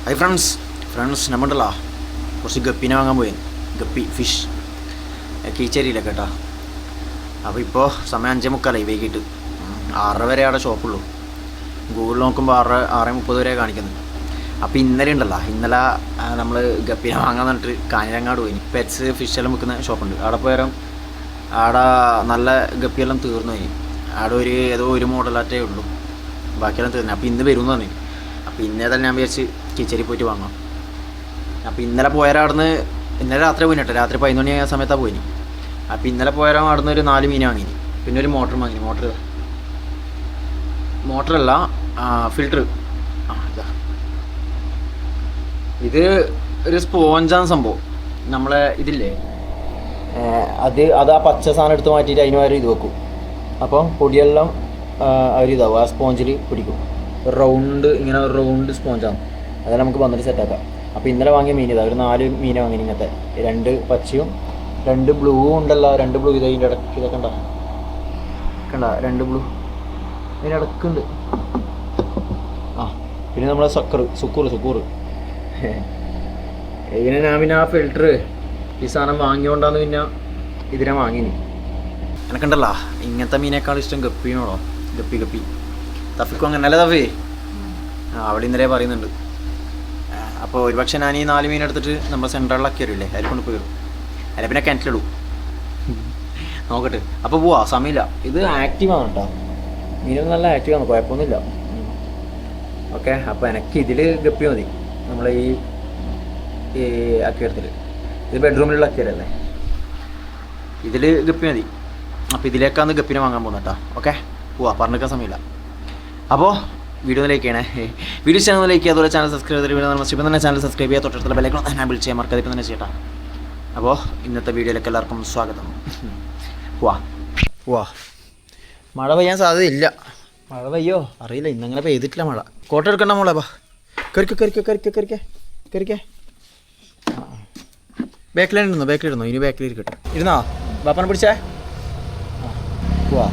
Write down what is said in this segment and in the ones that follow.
Hi friends നമ്മണ്ടല്ലോ കുറച്ച് ഗപ്പീനെ വാങ്ങാൻ പോയി. ഗപ്പി ഫിഷ് കീച്ചേരിയിലൊക്കെ കേട്ടോ. അപ്പോൾ ഇപ്പോൾ സമയം 5:45 വൈകിട്ട് 6:30 വരെ അവിടെ ഷോപ്പുള്ളൂ. ഗൂഗിളിൽ നോക്കുമ്പോൾ 6:30 വരെ കാണിക്കുന്നത്. അപ്പോൾ ഇന്നലെ നമ്മൾ ഗപ്പീനെ വാങ്ങാൻ പറഞ്ഞിട്ട് കാഞ്ഞിരങ്ങാട് പോയി. പെറ്റ്സ് ഫിഷെല്ലാം വിൽക്കുന്ന ഷോപ്പുണ്ട്. അവിടെ പോയാലും അവിടെ നല്ല ഗപ്പിയെല്ലാം തീർന്നു പോയി. അവിടെ ഏതോ ഒരു മോഡലാറ്റേ ഉള്ളൂ, ബാക്കിയെല്ലാം തീർന്നു. അപ്പോൾ ഇന്ന് വരുമെന്ന് പറഞ്ഞു. അപ്പോൾ ഇന്നേതല്ല ഞാൻ വിചാരിച്ച് കീച്ചേരി പോയിട്ട് വാങ്ങാം. അപ്പോൾ ഇന്നലെ പോയാലവിടുന്ന് ഇന്നലെ രാത്രി പോയി കേട്ടോ. രാത്രി 11 മണി ആയ സമയത്താണ് പോയിന്. അപ്പോൾ ഇന്നലെ പോയാലും അവിടുന്ന് ഒരു 4 മീൻ വാങ്ങിന്. പിന്നെ ഒരു മോട്ടർ വാങ്ങിന്. മോട്ടറല്ല, ഫിൽറ്റർ. ഇതാ ഇത് ഒരു സ്പോഞ്ചാണ് സംഭവം. നമ്മളെ ഇതില്ലേ, അത് ആ പച്ച സാധനം എടുത്ത് മാറ്റിയിട്ട് അതിന് വരെ ഇത് വെക്കും. അപ്പോൾ പൊടിയെല്ലാം അവരിതാവും, ആ സ്പോഞ്ചിൽ പിടിക്കും. ഇങ്ങനെ റൗണ്ട് സ്പോഞ്ചാണ്. അതെല്ലാം നമുക്ക് വന്നിട്ട് സെറ്റാക്കാം. അപ്പോൾ ഇന്നലെ വാങ്ങിയ മീൻ ഇതാ, ഒരു 4 മീനെ വാങ്ങിന്. ഇങ്ങനത്തെ 2 പച്ചയും 2 ബ്ലൂവും ഉണ്ടല്ലോ. 2 ബ്ലൂ ഇതിൻ്റെ ഇടയ്ക്ക് ഇതൊക്കെ കണ്ട 2 ബ്ലൂ ഇതിൻ്റെ ഇടയ്ക്കുണ്ട്. പിന്നെ നമ്മളെ സുക്കൂർ ഇതിനെ ഞാൻ പിന്നെ ആ ഫിൽറ്റർ ഈ സാധനം വാങ്ങിയോണ്ടാന്ന് പിന്നെ ഇതിനെ വാങ്ങിനി. എനിക്കുണ്ടല്ലോ ഇങ്ങനത്തെ മീനേക്കാൾ ഇഷ്ടം ഗപ്പീനോടോ. ഗപ്പി തഫിക്കും അങ്ങനല്ല തഫി. അവിടെ ഇന്നലെ പറയുന്നുണ്ട്. അപ്പോൾ ഒരുപക്ഷെ ഞാൻ ഈ 4 മീൻ എടുത്തിട്ട് നമ്മൾ സെൻട്രലിലൊക്കെ വരില്ലേ, അതിൽ കൊണ്ട് പോയി വരും. അല്ല പിന്നെ കിണറ്റിലിടും. നോക്കട്ടെ. അപ്പോൾ പോവാ, സമയമില്ല. ഇത് ആക്റ്റീവാണ് കേട്ടോ, മീനും നല്ല ആക്റ്റീവാണ്, കുഴപ്പമൊന്നുമില്ല. ഓക്കെ. അപ്പോൾ എനിക്ക് ഇതിൽ ഗപ്പി മതി. നമ്മൾ ഈ അക്വേറിയത്തിൽ, ഇത് ബെഡ്റൂമിലുള്ള അക്വേറിയല്ലേ, ഇതിൽ ഗപ്പി മതി. അപ്പോൾ ഇതിലേക്കാണ് ഗപ്പിനെ വാങ്ങാൻ പോകുന്നത് കേട്ടോ. ഓക്കെ, പോവാ, പറഞ്ഞിരിക്കാൻ സമയമില്ല. അപ്പോൾ വീഡിയോ ലൈക്ക് ചെയ്യണേ. വീഡിയോ ചാനൽ ലൈക്ക് ചെയ്യുക, അതുപോലെ ചാനൽ സബ്സ്ക്രൈബ് ചെയ്ത് വീഡിയോ ഇപ്പം തന്നെ ചാനൽ സബ്സ്ക്രൈബ് ചെയ്യുക, തൊട്ടടുത്തുള്ള ബെല്ലൈക്കൺ എനേബിൾ ചെയ്യാൻ മറക്കാതെ ഇപ്പം തന്നെ ചെയ്യട്ടാ. അപ്പോൾ ഇന്നത്തെ വീഡിയോയിലേക്ക് എല്ലാവർക്കും സ്വാഗതം. പോവാ. മഴ പെയ്യാൻ സാധ്യതയില്ല. മഴ പെയ്യോ അറിയില്ല, ഇന്നങ്ങനെ പെയ്തിട്ടില്ല മഴ. കോട്ട എടുക്കണ്ട മോളെ. കറിക്കേ ബാക്കിലിരുന്നു. ഇനി ബാക്കിലിരിക്കട്ടെ. ഇരുന്നോ, ബാപ്പനെ പിടിച്ചേ. പോവാ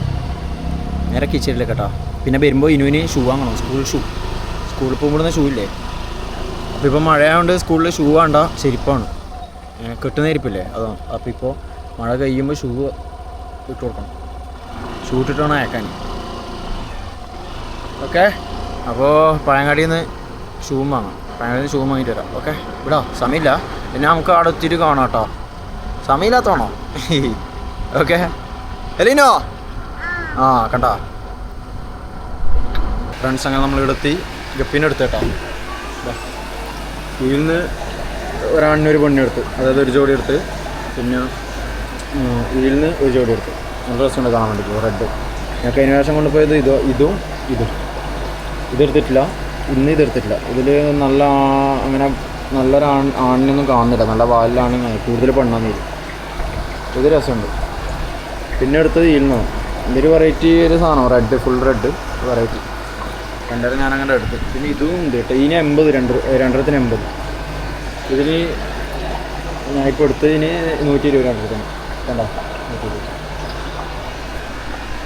നേരെ കിച്ചണിലേക്ക് കേട്ടോ. പിന്നെ വരുമ്പോൾ ഇനുവിന് ഷൂ വാങ്ങണം, സ്കൂളിൽ പോകുമ്പോഴുന്ന ഷൂ ഇല്ലേ. അപ്പോൾ ഇപ്പോൾ മഴയായതുകൊണ്ട് സ്കൂളിൽ ഷൂ വേണ്ട, ചെരുപ്പാണ്. കെട്ടുന്ന ചെരുപ്പില്ലേ, അതാണ്. അപ്പോൾ ഇപ്പോൾ മഴ കഴിയുമ്പോൾ ഷൂ ഇട്ട് കൊടുക്കണം. ഷൂ ഇട്ടിട്ട് വേണം അയക്കാൻ. ഓക്കെ. അപ്പോൾ പഴയങ്ങാടിയിൽ നിന്ന് ഷൂ വാങ്ങിയിട്ട് വരാം. ഓക്കെ, വിടാ, സമയമില്ല. പിന്നെ നമുക്ക് അവിടെ ഒത്തിരി കാണാം കേട്ടോ. സമയമില്ലാത്തതാണോ? ഓക്കെ. എലീനോ കണ്ട ഫ്രണ്ട്സ്, അങ്ങനെ നമ്മളിവിടെത്തി ഗപ്പീനെ എടുത്ത് കേട്ടോ. ഇതിൽ നിന്ന് ഒരാണിനൊരു പെണ്ണെടുത്ത്, അതായത് ഒരു ജോഡി എടുത്ത്. പിന്നെ ഇതിൽ നിന്ന് ഒരു ജോഡി എടുത്ത്. നല്ല രസമുണ്ട് കാണാൻ വേണ്ടി. റെഡ് ഞാൻ കഴിഞ്ഞ പ്രാവശ്യം കൊണ്ടുപോയത് ഇതെടുത്തിട്ടില്ല. ഇന്ന് ഇതെടുത്തിട്ടില്ല. ഇതിൽ അങ്ങനെ നല്ലൊരു ആണിനൊന്നും കാണുന്നില്ല. നല്ല വാലിലാണ്, കൂടുതൽ പെണ്ണാന്ന് ഇത്. ഇത് രസമുണ്ട്. പിന്നെ എടുത്തത് ഇതിൽ നിന്നാണ്. ഇതൊരു വെറൈറ്റി ഒരു സാധനം, റെഡ്, ഫുൾ റെഡ് വെറൈറ്റി. രണ്ടര ഞാനങ്ങനെ എടുത്ത്. പിന്നെ ഇതും ഉണ്ട് കേട്ടോ. ഇതിന് 80, രണ്ടെണ്ണത്തിന് 80. ഇതിന് ഞാൻ ഇപ്പോൾ എടുത്തതിന് 120 രണ്ടെണ്ണത്തിന്. കണ്ടോ, 120.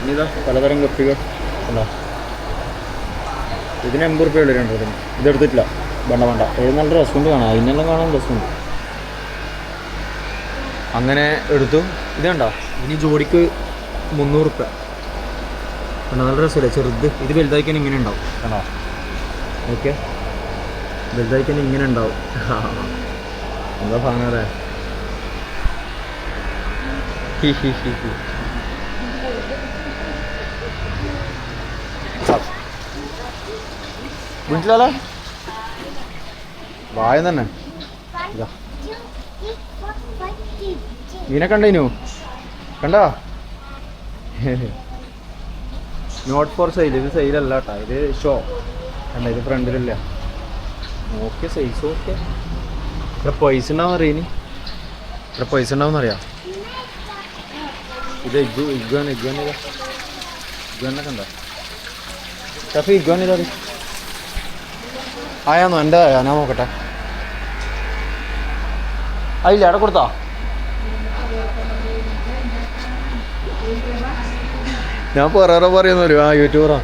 ഇനി ഇതാ പലതരം ഗപ്പികൾ കണ്ടോ. ഇതിന് 80 രൂപയുള്ളൂ രണ്ടെണ്ണത്തിന്. ഇതെടുത്തിട്ടില്ല, വേണ്ട. ഇത് നല്ല രസമുണ്ട് കാണാം, അതിനെല്ലാം കാണാൻ രസമുണ്ട്. അങ്ങനെ എടുത്തു. ഇത് കണ്ടോ, ഇനി ജോഡിക്ക് 300 രൂപ. നല്ല രസമില്ല, ചെറുത്. ഇത് വലുതായിക്കാൻ ഇങ്ങനെ ഉണ്ടാവും കണ്ടോ. ഓക്കെ, വലുതായിക്കാൻ ഇങ്ങനെ ഉണ്ടാവും. എന്താ സാധനം വീട്ടിലല്ലേ വായ തന്നെ. ഇതിനെ കണ്ടു കണ്ടോ. Not for sale. ഇത് സെയിലല്ല കേട്ടോ, ഇത് ഷോ കണ്ട. ഇത് ഫ്രണ്ടിലില്ല. Okay, size okay. ഇവിടെ പൈസ ഉണ്ടാവും അറിയാം. ഇവിടെ പൈസ ഉണ്ടാവും അറിയാം. ഇത് ഇഗ്വാനെ കണ്ടോ. ഷഫി ഇഗ്വാൻ ഇതാ ആയാന്നോ? എൻ്റെ ഞാൻ നോക്കട്ടെ. അതില്ല, അവിടെ കൊടുത്താ. ഞാൻ പറയുന്നല്ലോ, യൂട്യൂബറാ.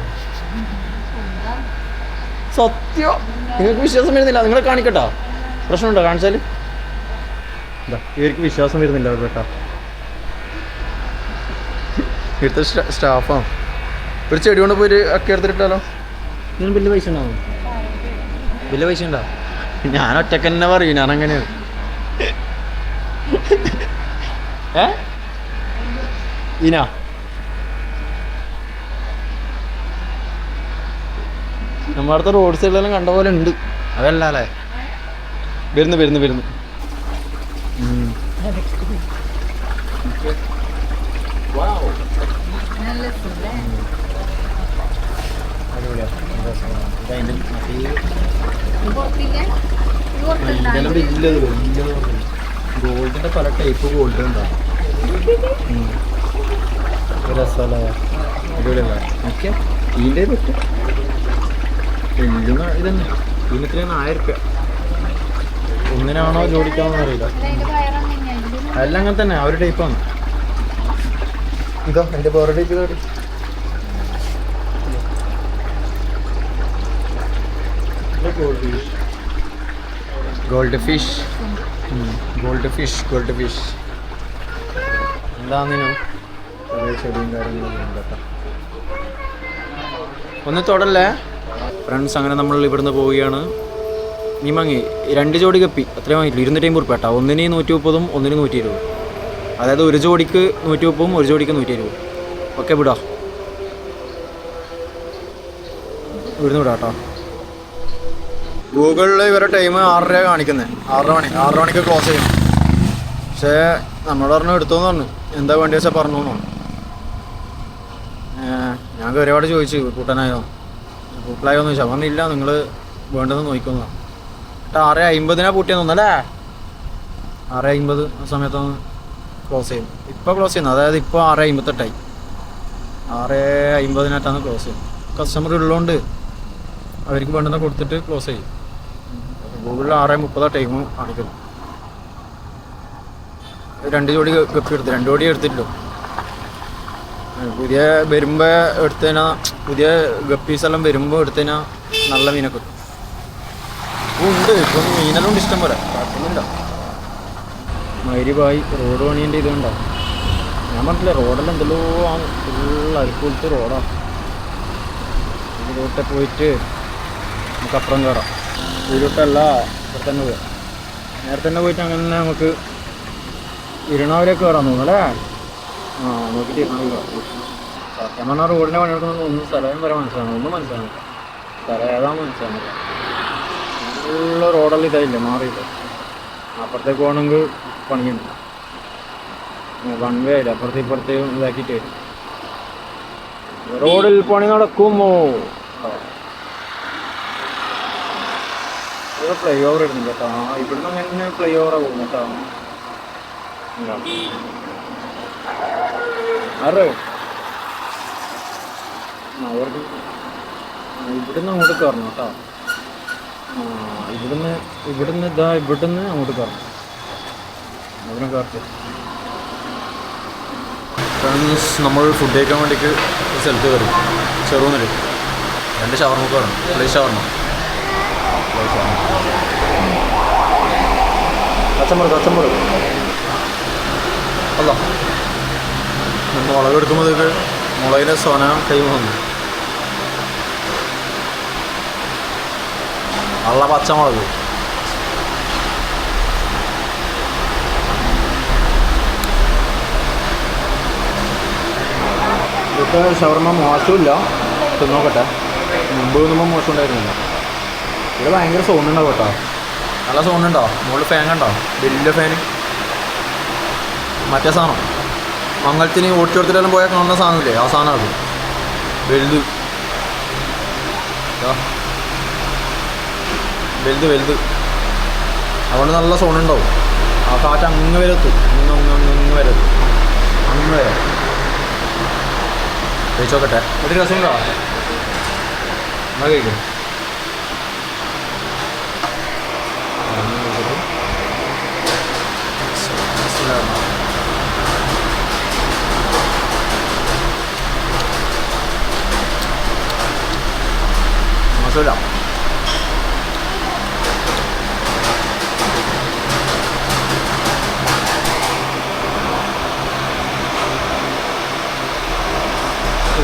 സത്യം നിങ്ങൾക്ക് വിശ്വാസം വരുന്നില്ല, നിങ്ങളെ കാണിക്കട്ടോ? പ്രശ്നമുണ്ടോ കാണിച്ചാൽ? എന്താ ഇവർക്ക് വിശ്വാസം വരുന്നില്ല കേട്ടോ. ഇവിടുത്തെ സ്റ്റാഫാണ്. ഒരു ചെടി കൊണ്ട് പോയിട്ട് അക്കി എടുത്തിട്ടാലോ? ഇതിന് വലിയ പൈസ ഉണ്ടാവും? വലിയ പൈസ ഉണ്ടോ? ഞാൻ ഒറ്റക്ക് തന്നെ പറയും, ഞാൻ അങ്ങനെയാണ്. ഇനാ നമ്മുടെ അടുത്ത റോഡ് സൈഡിലെല്ലാം കണ്ട പോലെ ഉണ്ട്. അതല്ല അല്ലേ? വരുന്നു വരുന്നു വരുന്നു. ഗോൾഡിന്റെ പല ടൈപ്പ് ഗോൾഡ് ഉണ്ടോ? രസമല്ലേ? അടിപൊളിയല്ലേ? ഓക്കെ. ഇതിൻ്റെ പറ്റും ഇതന്നെ. ഇതിന് 1000 രൂപ. ഒന്നിനാണോ ജോഡിക്കാണോ അറിയില്ല. അതെല്ലാം അങ്ങനെ തന്നെ, ആ ഒരു ടൈപ്പാണ്. ഇതോ എൻ്റെ വേറെ ടൈപ്പ് ഇതോടി. ഗോൾഡ് ഫിഷ് എന്താന്നിനോ ചെടിയും കാര്യങ്ങളൊന്നും കേട്ടോ. ഒന്ന് തൊടല്ലേ ഫ്രണ്ട്സ്. അങ്ങനെ നമ്മൾ ഇവിടുന്ന് പോവുകയാണ്. നീ മങ്ങി 2 ജോഡി കപ്പി അത്രയും വാങ്ങിയില്ല, 250 രൂപ കേട്ടോ. ഒന്നിന് 130, ഒന്നിന് 120. അതായത് ഒരു ജോഡിക്ക് 130, ഒരു ജോഡിക്ക് 120. ഓക്കെ വിടാം, ഇവിടുന്ന് വിടാം കേട്ടോ. ഗൂഗിളിൽ ഇവരുടെ ടൈം 6:30 കാണിക്കുന്നത്. 6 മണിക്ക് ക്ലോസ് ചെയ്യും. പക്ഷേ നമ്മൾ പറഞ്ഞു എടുത്തോന്ന് പറഞ്ഞു. എന്താ വേണ്ടി വെച്ചാൽ പറഞ്ഞു എന്നാണ്. ഞാൻ ഒരുപാട് ചോദിച്ചു കൂട്ടാനായോ കൂട്ടിലായോന്ന് ചോദിച്ചാൽ പറഞ്ഞില്ല, നിങ്ങൾ വേണ്ടതെന്ന് നോക്കിക്കൊന്നാണ്. 6:50 പൂട്ടിയെന്ന് തോന്നല്ലേ? 6:50 ആ സമയത്തൊന്ന് ക്ലോസ് ചെയ്യും. ഇപ്പോൾ ക്ലോസ് ചെയ്യുന്നത്, അതായത് ഇപ്പോൾ 6:58. 6:50 ക്ലോസ് ചെയ്യും. കസ്റ്റമർ ഉള്ളതുകൊണ്ട് അവർക്ക് വേണ്ടുന്ന കൊടുത്തിട്ട് ക്ലോസ് ചെയ്യും. ഗൂഗിളിൽ 6:30 ടൈം കാണിക്കുന്നു. 2 ജോഡി കപ്പി എടുത്ത്, 2 ജോഡി എടുത്തിട്ടല്ലോ. പുതിയ വരുമ്പോൾ എടുത്തതിനാൽ, പുതിയ ഗപ്പീസ് എല്ലാം വരുമ്പോൾ എടുത്തതിനാൽ നല്ല മീനൊക്കെ കിട്ടും. ഉണ്ട് ഇപ്പം മീനെല്ലാം ഉണ്ട് ഇഷ്ടം പോലെ, കുഴപ്പമൊന്നുമില്ല. മൈരിബായി റോഡ് പണീൻ്റെ ഇതുണ്ടോ? ഞാൻ പറഞ്ഞില്ല, റോഡെല്ലാം എന്തെല്ലോ ആണ്, ഫുൾ അരിക്കൂലത്തെ റോഡാണ്. ഈ റോട്ടിൽ പോയിട്ട് നമുക്ക് അപ്പുറം കയറാം. ഈ റൂട്ടല്ല, ഇവിടെ തന്നെ പോകാം. നേരത്തെ തന്നെ പോയിട്ട് അങ്ങനെ നമുക്ക് ഇരുണാവിലേക്ക് കയറാൻ തോന്നുന്നല്ലേ? നോക്കിയിട്ട് ഇരുണാവിൽ സത്യം പറഞ്ഞാൽ റോഡിൻ്റെ പണിയെടുക്കുന്നത് ഒന്നും സ്ഥലം വരെ മനസ്സിലാകും, ഒന്നും മനസ്സിലാകും. സ്ഥലം ഏതാണെന്ന് മനസ്സിലാകുന്നില്ല. ഫുള്ള് റോഡെല്ലാം ഇതായില്ല, മാറിയില്ല. അപ്പുറത്തേക്ക് പോകണമെങ്കിൽ പണിയുണ്ട്, 1 വേ ആയില്ല. അപ്പുറത്തെ ഇപ്പുറത്തേക്കും ഇതാക്കിയിട്ട് വരും. റോഡിൽ പണി നടക്കുമോ? ഇവിടെ ഫ്ലൈ ഓവർ ഇടുന്നില്ല കേട്ടോ. ഇവിടുന്ന് അങ്ങനെ ഫ്ലൈ ഓവറാണ് പോകുന്നത് കേട്ടോ. അവർക്ക് ഇവിടുന്ന് അങ്ങോട്ട് കയറണം കേട്ടോ. ഇവിടുന്ന് അങ്ങോട്ട് കയറണം. അവിടെ കയറട്ടെ. ഫ്രണ്ട്സ്, നമ്മൾ ഫുഡ് കഴിക്കാൻ വേണ്ടിയിട്ട് സ്ഥലത്ത് കയറി. ചെറുന്നില്ല 2 ഷവർമ്മ കയറണം. പ്ലേസ് ഷവർമ്മ കച്ചമ്പറ് അല്ല. മുളക് എടുക്കുമ്പോഴത്തേക്ക് മുളകിൻ്റെ സോന ടൈം വന്നു. നല്ല പച്ചമുളക്. ഇപ്പം ഷവർമ്മ മോശമില്ല, തിന്നോക്കട്ടെ. മുമ്പ് തിന്നുമ്പോൾ മോശം ഉണ്ടായിരുന്നില്ല. ഇവിടെ ഭയങ്കര സൗണ്ടുണ്ടാവും കേട്ടോ, നല്ല സൗണ്ടുണ്ടോ? മുകളിൽ ഫാൻ കണ്ടോ? വലിയ ഫാന്. മറ്റേ സാധനം മംഗലത്തിന് ഓട്ടിയെടുത്തിട്ടെല്ലാം പോയാൽ കാണുന്ന സാധനമില്ലേ, ആ സാധനം അത് വലുത് വലുത്. അതുകൊണ്ട് നല്ല സൗണ്ട് ഉണ്ടാവും. ആ കാറ്റ് അങ്ങ് വരത്തും, അങ്ങ് വരത്തും, അങ്ങ് വരാം. കഴിച്ചോക്കട്ടെ. ഒരു രസമുണ്ടോ? എന്നാ കഴിക്കും. മസാല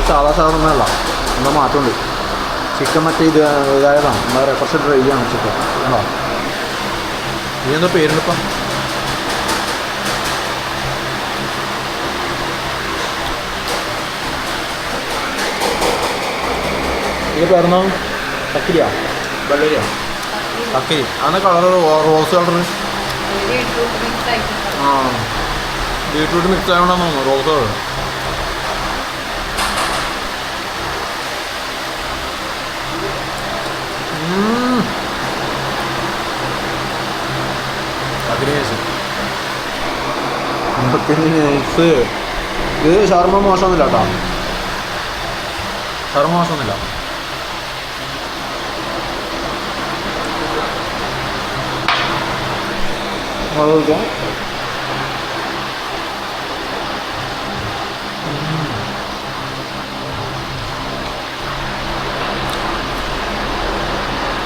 സാധാ ഷവർമ്മയല്ല, എന്താ മാറ്റമുണ്ട്. ചിക്കൻ മറ്റേ ഇതായതാണ്, എന്താ പറയുക, കുറച്ച് ഡ്രൈ ആണ് ചിക്കൻ. ആണോ ഇതെന്താ പേരുണ്ടിപ്പം? ഇത് പേരുന്നോ? തക്കിരിയാ വെള്ളരിയാ? തക്കിരി. അന്ന് കളർ റോസ് കളർ. ആ ബീട്രൂട്ട് മിക്സ് ആയതുകൊണ്ടാന്ന് തോന്നുന്നു റോസ് കളർ. നൈസ്. ഇത് ഷവർമ്മ മോശമൊന്നുമില്ല കേട്ടോ, ഷവർമ്മ മോശമൊന്നുമില്ല.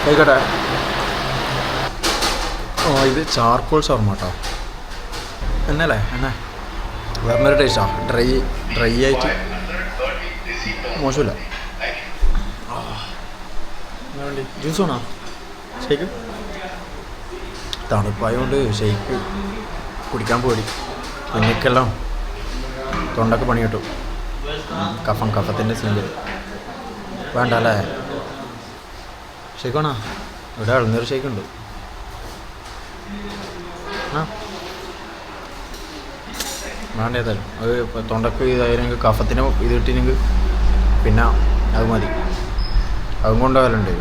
കഴിക്കട്ടെ. ഇത് ചാർക്കോൾ ഷവർമ്മ കേട്ടോ. എന്നല്ലേ എന്നാ വേറൊരു ടേസ്റ്റാ, ഡ്രൈ ആയിട്ട് മോശമില്ല. ജ്യൂസ് വേണോ? ഷേക്ക് തണുപ്പായതുകൊണ്ട് ഷേക്ക് കുടിക്കാൻ പോയി. എനിക്കെല്ലാം തൊണ്ടൊക്കെ പണി കിട്ടും, കഫത്തിൻ്റെ സ്മെല്ല് വേണ്ട അല്ലേ. ഷേക്ക് വേണോ? ഇവിടെ ഇളനീർ ഷേക്ക് ഉണ്ട്. ആ വേണ്ട ഏതായാലും അത് തൊണ്ടക്ക് ഇതായിരുന്നെങ്കിൽ കഫത്തിന് ഇത് കിട്ടിയെങ്കിൽ പിന്നെ അത് മതി, അതും കൊണ്ടുപോകലുണ്ട്.